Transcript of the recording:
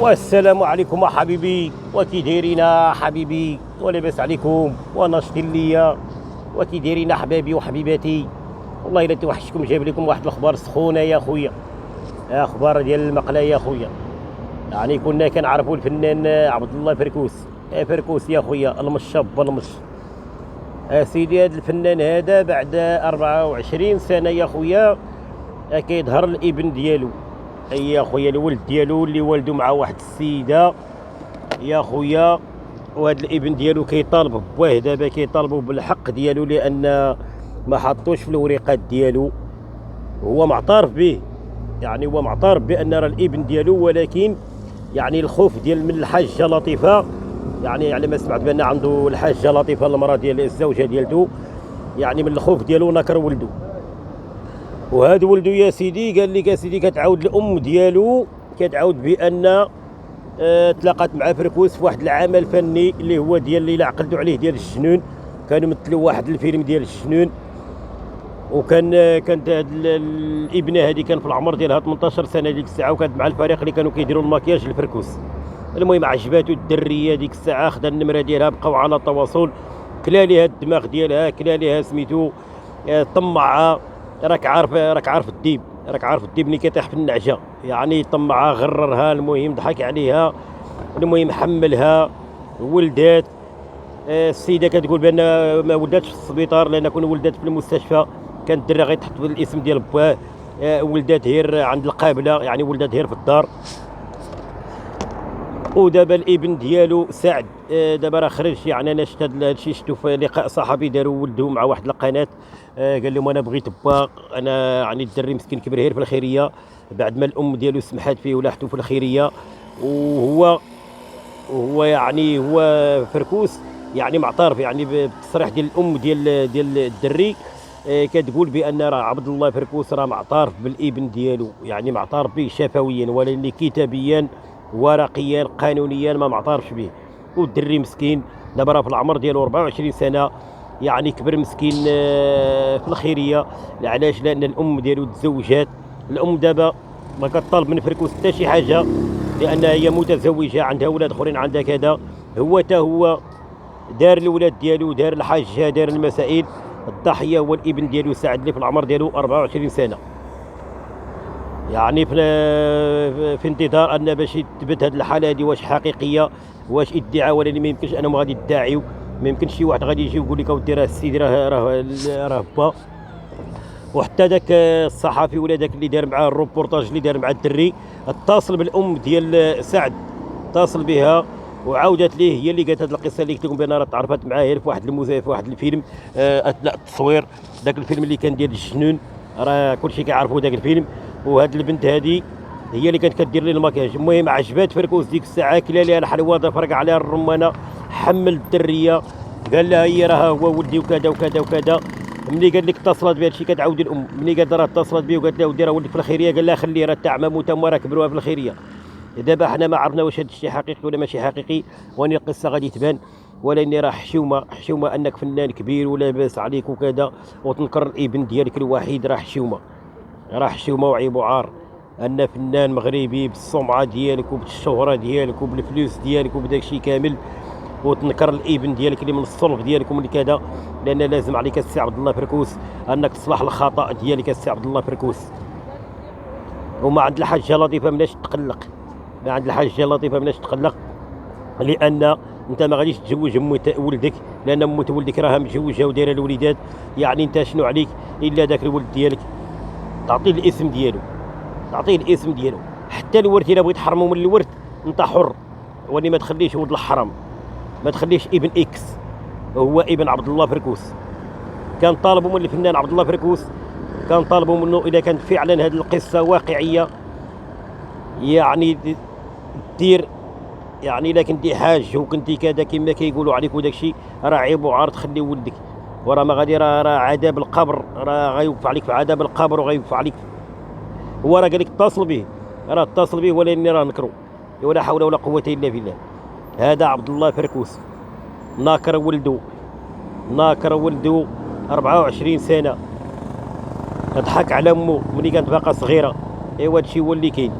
والسلام عليكم حبيبي، وكي دايرين حبيبي؟ ولاباس عليكم وناشطين ليا؟ وكي دايرين حبابي وحبيباتي؟ والله الا توحشتكم، جايب لكم واحد الاخبار سخونه يا خويا. اخبار ديال المقله يا خويا. يعني كنا كنعرفوا الفنان عبد الله فركوس. فركوس يا خويا، المشاب المش. سيدي هذا الفنان هذا بعد 24 سنه يا خويا كيظهر الابن ديالو. اي يا خويا، الولد ديالو اللي والدو مع واحد السيده يا خويا. وهذا الابن ديالو كيطالب بواه، دابا كيطالبوا بالحق ديالو لان ما حطوش في الوريقات ديالو. هو معترف به، يعني هو معترف بان راه الابن ديالو، ولكن يعني الخوف ديال من الحاجه لطيفه. يعني على ما سمعت بان عنده الحاجه لطيفه المراه ديال الزوجه ديالته، يعني من الخوف ديالو نكر ولده. وهذا ولده يا سيدي قال لك يا سيدي كتعاود الام ديالو كتعاود بان تلاقات مع فركوس في واحد العمل فني اللي هو ديال اللي عقدوا عليه ديال الجنون. كانوا مثلوا واحد الفيلم ديال الجنون، كانت هاد الابنه هذه كان في العمر ديالها 18 سنه ديك الساعه، وكانت مع الفريق اللي كانوا كيديروا المكياج لفركوس. المهم عجباتو الدريه ديك الساعه، خدا النمره ديالها، بقاو على تواصل. كلا ليها الدماغ ديالها، كلا ليها سميتو طمعها. راك عارف الديب، راك عارف الديب ملي كيطيح في النعجه، يعني طمعها غررها. المهم ضحك عليها، المهم حملها، ولدات. السيده كتقول بان ما ولداتش في السبيطار، لان كون ولدات في المستشفى كانت الدرا غيتحط بالاسم ديال باه. ولدات هير عند القابله، يعني ولدات هير في الدار. ودابا الابن ديالو سعد دابا راه خرج. يعني انا شفت هذا الشيء، شفتو في لقاء صحفي داروا ولده مع واحد القناه. قال لهم انا بغيت با، انا يعني الدري مسكين كبر هير في الخيريه بعد ما الام ديالو سمحات فيه ولاحتو في الخيريه. وهو يعني هو فركوس يعني معترف، يعني بالتصريح ديال الام ديال الدري. كتقول بان راه عبد الله فركوس راه معترف بالابن ديالو، يعني معترف به شفويا، ولكن كتابيا ورقيا قانونيا ما معترفش به. والدري مسكين دابا راه في العمر ديالو 24 سنه، يعني كبر مسكين في الخيريه. علاش؟ لان الام ديالو تزوجات. الام دابا ما كطالب من فركوس حتى شي حاجه، لانها هي متزوجه، عندها اولاد اخرين، عندها كذا. هو دار الولاد ديالو، دار الحاجه، دار المسائل. الضحيه هو الابن ديالو سعد اللي في العمر ديالو 24 سنه. يعني في انتظار ان باش يثبت هذه الحاله هذه واش حقيقيه، واش ادعاء، ولا ما يمكنش انهم غادي يدعيو. ما يمكنش شي واحد غادي يجي ويقول لك اودي راه السيدي راه با. وحتى ذاك الصحفي ولا ذاك اللي دار معاه الروبورتاج اللي دار مع الدري اتصل بالام ديال سعد، اتصل بها وعاودت ليه، هي اللي قالت هذه القصه اللي قلت لكم بان راه تعرفت معاه في واحد في واحد الفيلم اثناء التصوير. ذاك الفيلم اللي كان ديال الجنون، راه كلشي كيعرفوا ذاك الفيلم. وهاد البنت هذه هي اللي كانت كدير لي الماكياج. المهم عجبات فركوس ديك الساعه، كلا ليها الحلوه، فرق عليها الرمانه، حمل الدريه، قال لها هي راه هو ولدي وكذا وكذا وكذا. ملي قال لك اتصلت بهذا الشيء كتعاود الام، ملي قالت راه اتصلت به وقالت له ودي راه ولدك في الخيريه، قال لها خليه، راه تاع عمام وتم راه كبروها في الخيريه. دابا حنا ما عرفنا واش هذا الشيء حقيقي ولا ماشي حقيقي، وان القصه غادي تبان. ولكن راه حشومه انك فنان كبير ولاباس عليك وكذا وتنكر الابن ديالك الوحيد، راه حشومه، راه حشومه وعيب وعار ان فنان مغربي بالسمعه ديالك وبالشهره ديالك وبالفلوس ديالك وبداك الشيء كامل، وتنكر الابن ديالك اللي من الصلب ديالك ومن كذا. لان لازم عليك السي عبد الله فركوس انك تصلح الخطا ديالك السي عبد الله فركوس. وما عند الحاجه لطيفه مناش تقلق، ما عند الحاجه لطيفه مناش تقلق، لان انت ما غاديش تزوج ولدك، لان ولدك راها متزوجه ودايره الوليدات. يعني انت شنو عليك الا ذاك الولد ديالك تعطيه الاسم ديالو، تعطيه الاسم ديالو. حتى الورث الا بغيت تحرمه من الورث انت حر، ولي ما تخليش ولد الحرام، ما تخليش ابن اكس هو ابن عبد الله فركوس. كان طالبوا من الفنان عبد الله فركوس، كان طالبوا منه اذا كانت فعلا هذه القصه واقعيه، يعني دير، يعني الا كنتي حاج وكنتي كذا كما كيقولوا عليك وداك الشيء، راه عيب وعار تخلي ولدك. وراه ما غادي، راه عذاب القبر، راه غيوقف عليك في عذاب القبر وغيوقف عليك. هو راه قال لك اتصل به، راه اتصل به، ولكن راه نكرو. ولا حول ولا قوه الا بالله. هذا عبد الله فركوس ناكر ولده، ناكر ولده 24 سنه، ضحك على امه ملي كانت باقا صغيره. ايوا هادشي هو اللي كاين.